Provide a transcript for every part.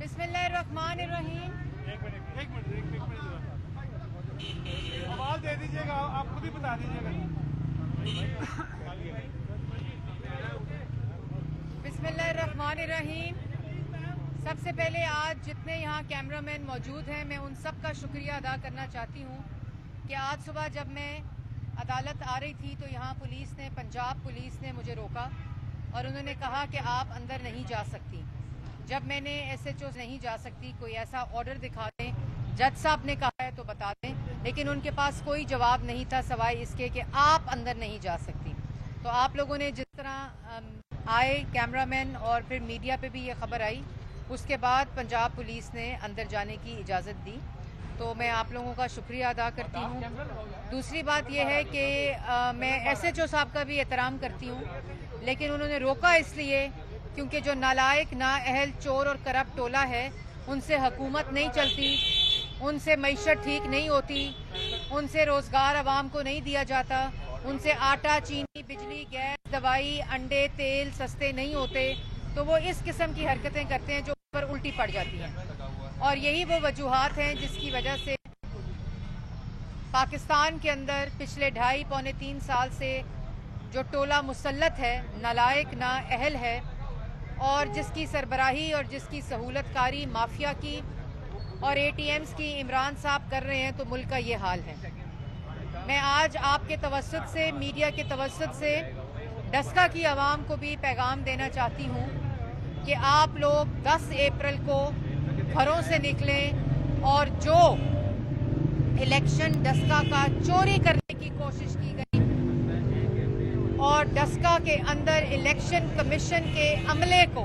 बिस्मिल्लाहिर्रहमानिर्रहीम। एक मिनट आवाज दे दीजिएगा, आप खुद ही बता दीजिएगा। बिस्मिल्लाहिर्रहमानिर्रहीम। सबसे पहले आज जितने यहाँ कैमरामैन मौजूद हैं, मैं उन सब का शुक्रिया अदा करना चाहती हूँ कि आज सुबह जब मैं अदालत आ रही थी तो यहाँ पंजाब पुलिस ने मुझे रोका और उन्होंने कहा कि आप अंदर नहीं जा सकती। जब मैंने SHO नहीं जा सकती, कोई ऐसा ऑर्डर दिखा दें, जज साहब ने कहा है तो बता दें, लेकिन उनके पास कोई जवाब नहीं था सवाए इसके कि आप अंदर नहीं जा सकती। तो आप लोगों ने जिस तरह आए कैमरामैन और फिर मीडिया पे भी ये खबर आई, उसके बाद पंजाब पुलिस ने अंदर जाने की इजाज़त दी, तो मैं आप लोगों का शुक्रिया अदा करती हूँ। दूसरी बात यह है कि मैं SHO साहब का भी एहतराम करती हूँ, लेकिन उन्होंने रोका इसलिए क्योंकि जो नालायक, नाअहल, चोर और करप्ट टोला है, उनसे हुकूमत नहीं चलती, उनसे मईशत ठीक नहीं होती, उनसे रोज़गार आवाम को नहीं दिया जाता, उनसे आटा, चीनी, बिजली, गैस, दवाई, अंडे, तेल सस्ते नहीं होते, तो वो इस किस्म की हरकतें करते हैं जो पर उल्टी पड़ जाती हैं। और यही वो वजूहात हैं जिसकी वजह से पाकिस्तान के अंदर पिछले 2.5-3 साल से जो टोला मुसल्लत है, नालायक, नाअहल है, और जिसकी सरबराही और जिसकी सहूलतकारी माफिया की और ATMs की इमरान साहब कर रहे हैं, तो मुल्क का ये हाल है। मैं आज आपके तवस्सुत से, मीडिया के तवस्सुत से डस्का की आवाम को भी पैगाम देना चाहती हूँ कि आप लोग 10 अप्रैल को घरों से निकलें और जो इलेक्शन डस्का का चोरी करने की कोशिश की गई और डस्का के अंदर इलेक्शन कमीशन के अमले को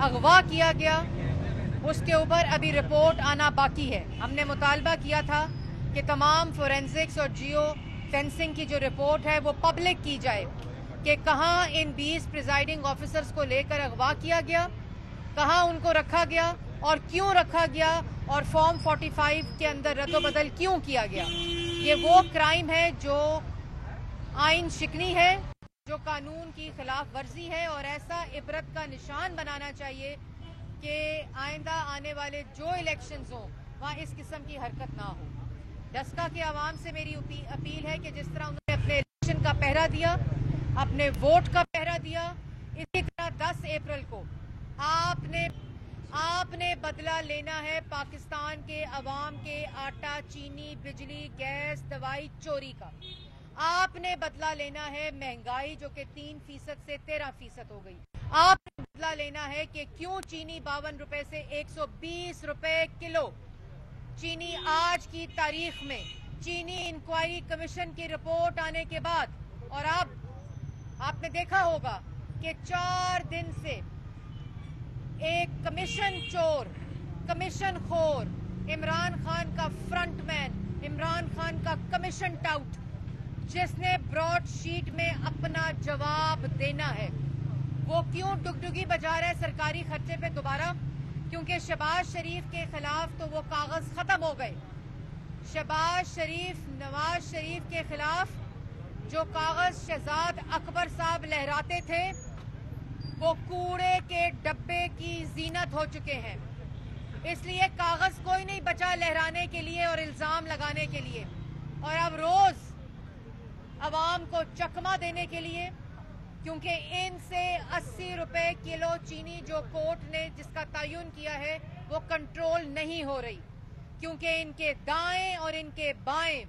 अगवा किया गया, उसके ऊपर अभी रिपोर्ट आना बाकी है। हमने मुतालबा किया था कि तमाम फोरेंसिक्स और जियो फेंसिंग की जो रिपोर्ट है वो पब्लिक की जाए कि कहाँ इन 20 प्रिजाइडिंग ऑफिसर्स को लेकर अगवा किया गया, कहाँ उनको रखा गया और क्यों रखा गया, और फॉर्म 45 के अंदर रद्दोबदल क्यों किया गया। ये वो क्राइम है जो आइन शिकनी है, जो कानून की खिलाफ वर्जी है, और ऐसा इबरत का निशान बनाना चाहिए कि आइंदा आने वाले जो इलेक्शंस हों वहाँ इस किस्म की हरकत ना हो। डस्का के आवाम से मेरी अपील है कि जिस तरह उन्होंने अपने इलेक्शन का पहरा दिया, अपने वोट का पहरा दिया, इसी तरह 10 अप्रैल को आपने बदला लेना है पाकिस्तान के अवाम के आटा, चीनी, बिजली, गैस, दवाई चोरी का। आपने बदला लेना है महंगाई जो कि 3% से 13% हो गई। आपने बदला लेना है कि क्यों चीनी 52 रुपए से 120 रुपए किलो। चीनी आज की तारीख में चीनी इंक्वायरी कमीशन की रिपोर्ट आने के बाद, और आपने देखा होगा कि 4 दिन से एक कमीशन चोर, कमीशन खोर, इमरान खान का फ्रंटमैन, इमरान खान का कमीशन टाउट, जिसने ब्रॉड शीट में अपना जवाब देना है, वो क्यों डुगडुगी बजा रहा है सरकारी खर्चे पे दोबारा? क्योंकि शहबाज शरीफ के खिलाफ तो वो कागज खत्म हो गए। शहबाज शरीफ, नवाज शरीफ के खिलाफ जो कागज शहजाद अकबर साहब लहराते थे, वो कूड़े के डब्बे की जीनत हो चुके हैं। इसलिए कागज कोई नहीं बचा लहराने के लिए और इल्जाम लगाने के लिए। और अब रोज अवाम को चकमा देने के लिए, क्योंकि इनसे 80 रुपए किलो चीनी जो कोर्ट ने जिसका तयन किया है वो कंट्रोल नहीं हो रही, क्योंकि इनके दाएं और इनके बाएं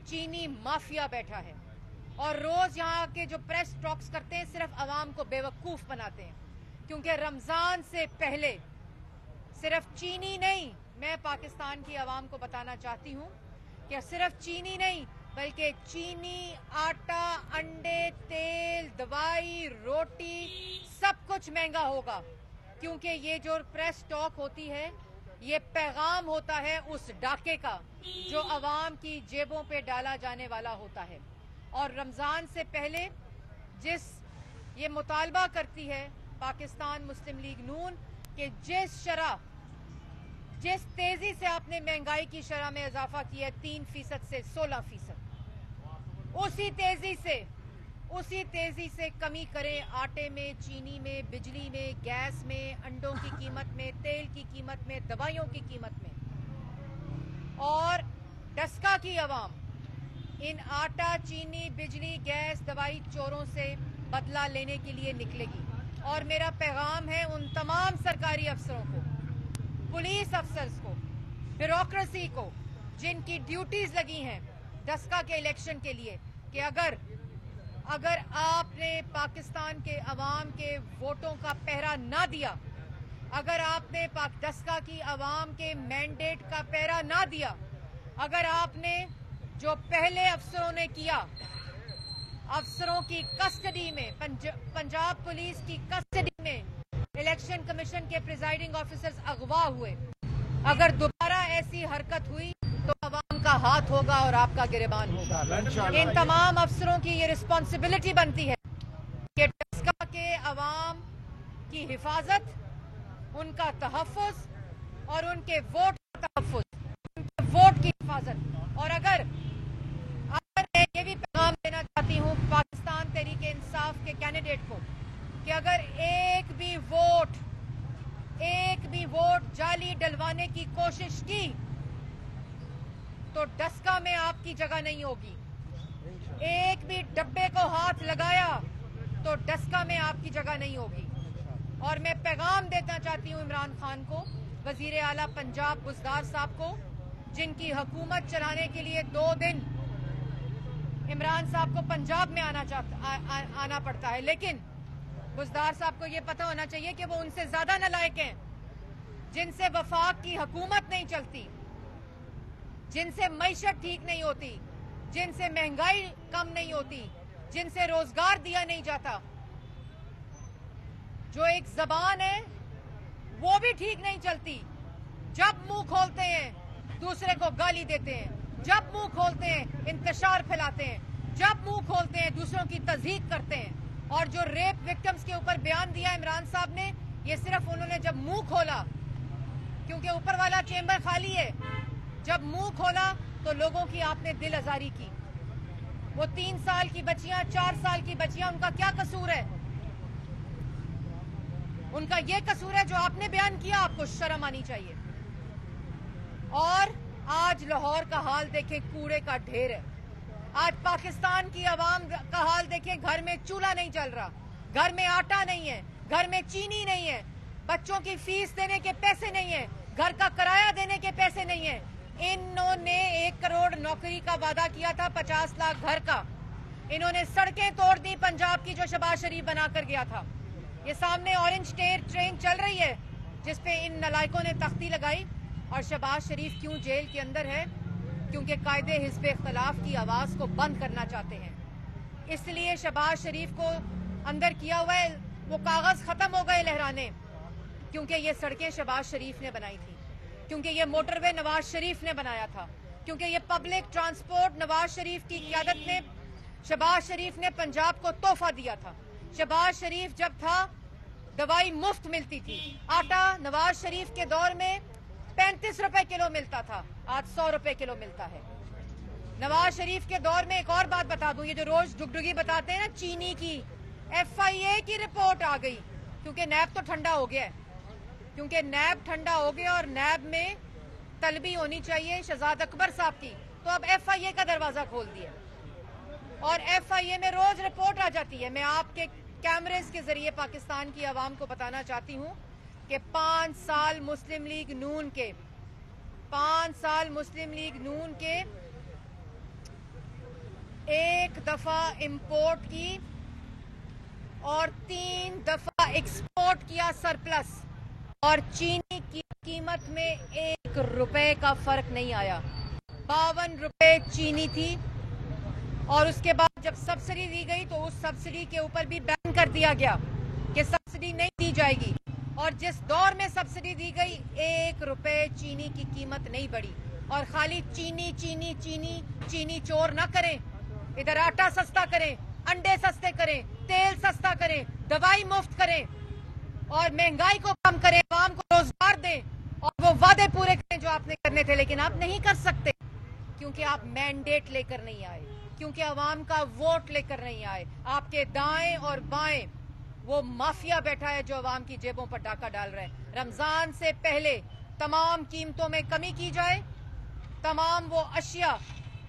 चीनी माफिया बैठा है। और रोज यहाँ के जो प्रेस टॉक्स करते हैं सिर्फ अवाम को बेवकूफ बनाते हैं, क्योंकि रमजान से पहले सिर्फ चीनी नहीं, मैं पाकिस्तान की अवाम को बताना चाहती हूँ कि सिर्फ चीनी नहीं बल्कि चीनी, आटा, अंडे, तेल, दवाई, रोटी, सब कुछ महंगा होगा। क्योंकि ये जो प्रेस टॉक होती है ये पैगाम होता है उस डाके का जो अवाम की जेबों पे डाला जाने वाला होता है। और रमज़ान से पहले ये मुतालबा करती है पाकिस्तान मुस्लिम लीग नून कि जिस तेजी से आपने महंगाई की शरह में इजाफा किया है 3% से 16%, उसी तेजी से कमी करें आटे में, चीनी में, बिजली में, गैस में, अंडों की कीमत में, तेल की कीमत में, दवाइयों की कीमत में। और डस्का की आवाम इन आटा, चीनी, बिजली, गैस, दवाई चोरों से बदला लेने के लिए निकलेगी। और मेरा पैगाम है उन तमाम सरकारी अफसरों को, पुलिस अफसर्स को, ब्यूरोक्रेसी को, जिनकी ड्यूटीज लगी हैं डस्का के इलेक्शन के लिए, कि अगर आपने पाकिस्तान के अवाम के वोटों का पहरा ना दिया, अगर आपने डस्का की अवाम के मैंडेट का पहरा ना दिया, अगर आपने जो पहले अफसरों ने किया, अफसरों की कस्टडी में, पंजाब पुलिस की कस्टडी में इलेक्शन कमीशन के प्रिजाइडिंग ऑफिसर्स अगवा हुए, अगर दोबारा ऐसी हरकत हुई तो अवाम का हाथ होगा और आपका गिरबान होगा। इन तमाम अफसरों की ये रिस्पॉन्सिबिलिटी बनती है कि डस्का के अवाम की हिफाजत, उनका तहफ़्फ़ुज़ और उनके वोट का तहफ़्फ़ुज़, उनके वोट की हिफाजत। और अगर मैं ये भी पैगाम देना चाहती हूँ पाकिस्तान तहरीक इंसाफ के कैंडिडेट को कि अगर एक भी वोट जाली डलवाने की कोशिश की तो डस्का में आपकी जगह नहीं होगी। एक भी डब्बे को हाथ लगाया तो डस्का में आपकी जगह नहीं होगी। और मैं पैगाम देना चाहती हूँ इमरान खान को, वजीर आला पंजाब बुज़दार साहब को, जिनकी हुकूमत चलाने के लिए 2 दिन इमरान साहब को पंजाब में आना पड़ता है, लेकिन बुज़दार साहब को ये पता होना चाहिए कि वो उनसे ज्यादा नालायक हैं, जिनसे वफाक की हुकूमत नहीं चलती, जिनसे मईशत ठीक नहीं होती, जिनसे महंगाई कम नहीं होती, जिनसे रोजगार दिया नहीं जाता। जो एक जबान है वो भी ठीक नहीं चलती। जब मुंह खोलते हैं दूसरे को गाली देते हैं, जब मुंह खोलते हैं इंतशार फैलाते हैं, जब मुंह खोलते हैं दूसरों की तज़हीक करते हैं। और जो रेप विक्टिम्स के ऊपर बयान दिया इमरान साहब ने, ये सिर्फ उन्होंने जब मुंह खोला, क्योंकि ऊपर वाला चेंबर खाली है, जब मुंह खोला तो लोगों की आपने दिल आजारी की। वो 3 साल की बच्चियां, 4 साल की बच्चियां, उनका क्या कसूर है? उनका ये कसूर है जो आपने बयान किया, आपको शर्म आनी चाहिए। और आज लाहौर का हाल देखें, कूड़े का ढेर है। आज पाकिस्तान की आवाम का हाल देखें, घर में चूल्हा नहीं जल रहा, घर में आटा नहीं है, घर में चीनी नहीं है, बच्चों की फीस देने के पैसे नहीं है, घर का किराया देने के पैसे नहीं है। इन्होंने 1 करोड़ नौकरी का वादा किया था, 50 लाख घर का। इन्होंने सड़कें तोड़ दी पंजाब की, जो शहबाज शरीफ बनाकर गया था। ये सामने ऑरेंज ट्रेन चल रही है जिसपे इन नलायकों ने तख्ती लगाई। और शहबाज शरीफ क्यों जेल के अंदर है? क्योंकि कायदे हिज़्ब इख्तिलाफ की आवाज को बंद करना चाहते हैं। इसलिए शहबाज शरीफ को अंदर किया हुआ है। वो कागज खत्म हो गए लहराने, क्योंकि ये सड़कें शहबाज शरीफ ने बनाई थी, क्योंकि ये मोटरवे नवाज शरीफ ने बनाया था, क्योंकि ये पब्लिक ट्रांसपोर्ट नवाज शरीफ की क़यादत में शहबाज शरीफ ने पंजाब को तोहफा दिया था। शहबाज शरीफ जब था दवाई मुफ्त मिलती थी। आटा नवाज शरीफ के दौर में 35 रुपए किलो मिलता था, आज 100 रुपए किलो मिलता है। नवाज शरीफ के दौर में एक और बात बता दूं, ये जो रोज डुगडुगी बताते हैं ना चीनी की, FIA की रिपोर्ट आ गई, क्योंकि नैब तो ठंडा हो गया है, क्योंकि नैब ठंडा हो गया और नैब में तलबी होनी चाहिए शहजाद अकबर साहब की, तो अब FIA का दरवाजा खोल दिया और FIA में रोज रिपोर्ट आ जाती है। मैं आपके कैमरेज के जरिए पाकिस्तान की आवाम को बताना चाहती हूँ कि 5 साल मुस्लिम लीग नून के 1 दफा इंपोर्ट की और 3 दफा एक्सपोर्ट किया सरप्लस, और चीनी की कीमत में 1 रुपए का फर्क नहीं आया। 52 रुपए चीनी थी और उसके बाद जब सब्सिडी दी गई तो उस सब्सिडी के ऊपर भी बैन कर दिया गया कि सब्सिडी नहीं दी जाएगी। और जिस दौर में सब्सिडी दी गई 1 रुपए चीनी की कीमत नहीं बढ़ी। और खाली चीनी चीनी चीनी चीनी चोर ना करें, इधर आटा सस्ता करें, अंडे सस्ते करें, तेल सस्ता करें, दवाई मुफ्त करें और महंगाई को कम करें, आवाम को रोजगार दें और वो वादे पूरे करें जो आपने करने थे, लेकिन आप नहीं कर सकते क्योंकि आप मैंडेट लेकर नहीं आए। क्योंकि अवाम का वोट लेकर नहीं आए। आपके दाएं और बाएं वो माफिया बैठा है जो अवाम की जेबों पर डाका डाल रहा है। रमजान से पहले तमाम कीमतों में कमी की जाए, तमाम वो अशिया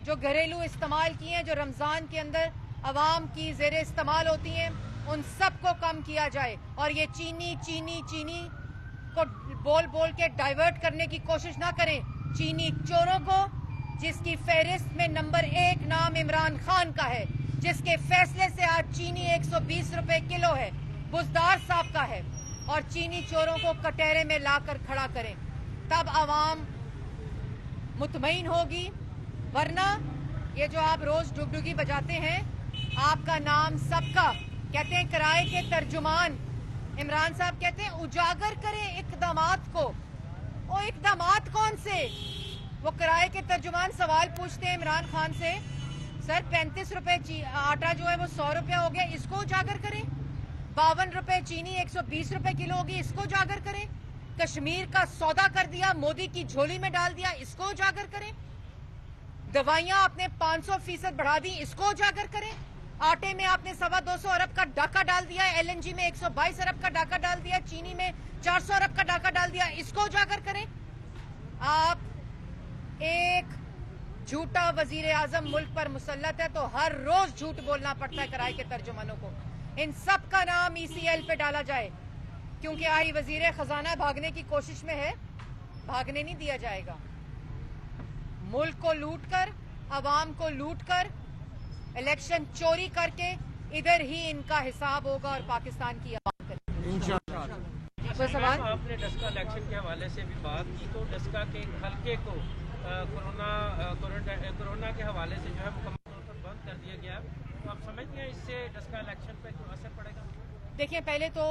जो घरेलू इस्तेमाल की हैं, जो रमजान के अंदर अवाम की ज़ेरे इस्तेमाल होती हैं, उन सब को कम किया जाए। और ये चीनी चीनी चीनी को बोल बोल के डाइवर्ट करने की कोशिश ना करें। चीनी चोरों को, जिसकी फहरिस्त में नंबर 1 नाम इमरान खान का है, जिसके फैसले से आज चीनी 120 रुपए किलो है, बुजदार साहब का है, और चीनी चोरों को कटहरे में लाकर खड़ा करें, तब आवाम मुतमईन होगी। वरना ये जो आप रोज डुगडुगी बजाते हैं, आपका नाम सबका, कहते हैं किराए के तर्जुमान, इमरान साहब कहते हैं उजागर करें इकदामात को। ओ इकदामात कौन से? वो किराए के तर्जुमान सवाल पूछते हैं इमरान खान से, सर 35 रुपए आटा जो है वो 100 रुपया हो गया, इसको उजागर करें। 52 रुपए चीनी 120 रुपए किलो होगी, इसको उजागर करें। कश्मीर का सौदा कर दिया, मोदी की झोली में डाल दिया, इसको उजागर करें। दवाइयां आपने 500% बढ़ा दी, इसको उजागर करें। आटे में आपने 225 अरब का डाका डाल दिया, एलएनजी में 122 अरब का डाका डाल दिया, चीनी में 400 अरब का डाका डाल दिया, इसको उजागर करें। आप एक झूठा वजीर आजम मुल्क पर मुसल्लत है, तो हर रोज झूठ बोलना पड़ता है किराए के तर्जुमानों को। इन सब का नाम ECL पे डाला जाए, क्योंकि आई वजीर खजाना भागने की कोशिश में है, भागने नहीं दिया जाएगा। मुल्क को लूटकर, अवाम को लूटकर, इलेक्शन चोरी करके इधर ही इनका हिसाब होगा और पाकिस्तान की आवाम करेगी इंशाअल्लाह। तो सवाल आपने डस्का इलेक्शन के हवाले से भी बात की, तो डस्का के हल्के को कोरोना के हवाले से जो है मुकम्मल तौर पर बंद कर दिया गया। तो आप समझते हैं इससे डस्का इलेक्शन पर क्यों असर पड़ेगा? देखिए, पहले तो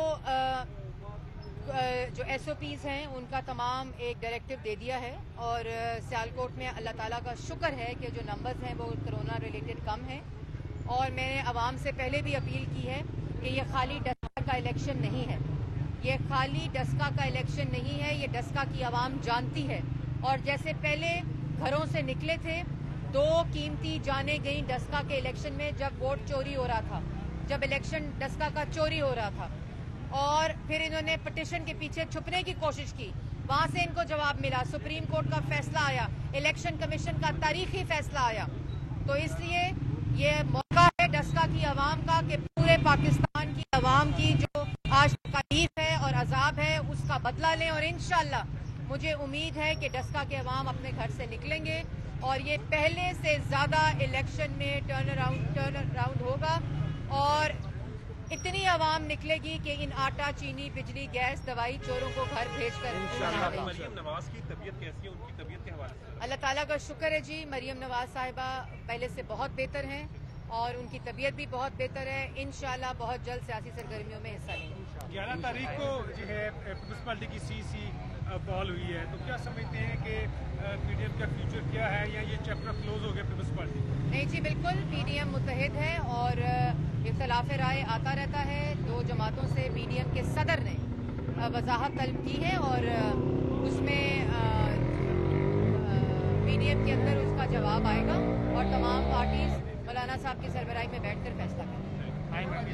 जो SOPs हैं उनका तमाम एक डायरेक्टिव दे दिया है, और सियालकोट में अल्लाह ताला का शुक्र है कि जो नंबर्स हैं वो कोरोना रिलेटेड कम हैं। और मैंने आवाम से पहले भी अपील की है कि ये खाली डस्का का इलेक्शन नहीं है, ये खाली डस्का का इलेक्शन नहीं है, ये डस्का की आवाम जानती है। और जैसे पहले घरों से निकले थे, 2 कीमती जाने गई डस्का के इलेक्शन में, जब वोट चोरी हो रहा था, जब इलेक्शन डस्का का चोरी हो रहा था, और फिर इन्होंने पिटीशन के पीछे छुपने की कोशिश की, वहां से इनको जवाब मिला, सुप्रीम कोर्ट का फैसला आया, इलेक्शन कमीशन का तारीखी फैसला आया। तो इसलिए ये मौका है डस्का की आवाम का कि पूरे पाकिस्तान की आवाम की जो आज तकलीफ है और अजाब है उसका बदला लें। और इंशाल्लाह मुझे उम्मीद है कि डस्का के अवाम अपने घर से निकलेंगे और ये पहले से ज्यादा इलेक्शन में टर्न अराउंड होगा, और इतनी आवाम निकलेगी कि इन आटा, चीनी, बिजली, गैस, दवाई चोरों को घर भेजकर मरियम नवाज की तबीयत कैसी है, उनकी तबीयत के हवाले से? अल्लाह ताला का शुक्र है जी, मरियम नवाज साहिबा पहले से बहुत बेहतर हैं और उनकी तबीयत भी बहुत बेहतर है। इंशाल्लाह बहुत जल्द सियासी सरगर्मियों में हिस्सा लेंगे। 11 तारीख को जो है पीपल्स पार्टी की CC कॉल हुई है, तो क्या समझते हैं कि PDM का फ्यूचर क्या है, या ये चैप्टर क्लोज हो गया पीपल्स पार्टी? नहीं जी, बिल्कुल PDM मुत्तहिद है और इख्तलाफ राय आता रहता है। 2 जमातों से PDM के सदर ने वजाहत तलब की है और उसमें PDM के अंदर उसका जवाब आएगा और तमाम पार्टीज मौलाना साहब की सरबराही में बैठकर फैसला करेंगे।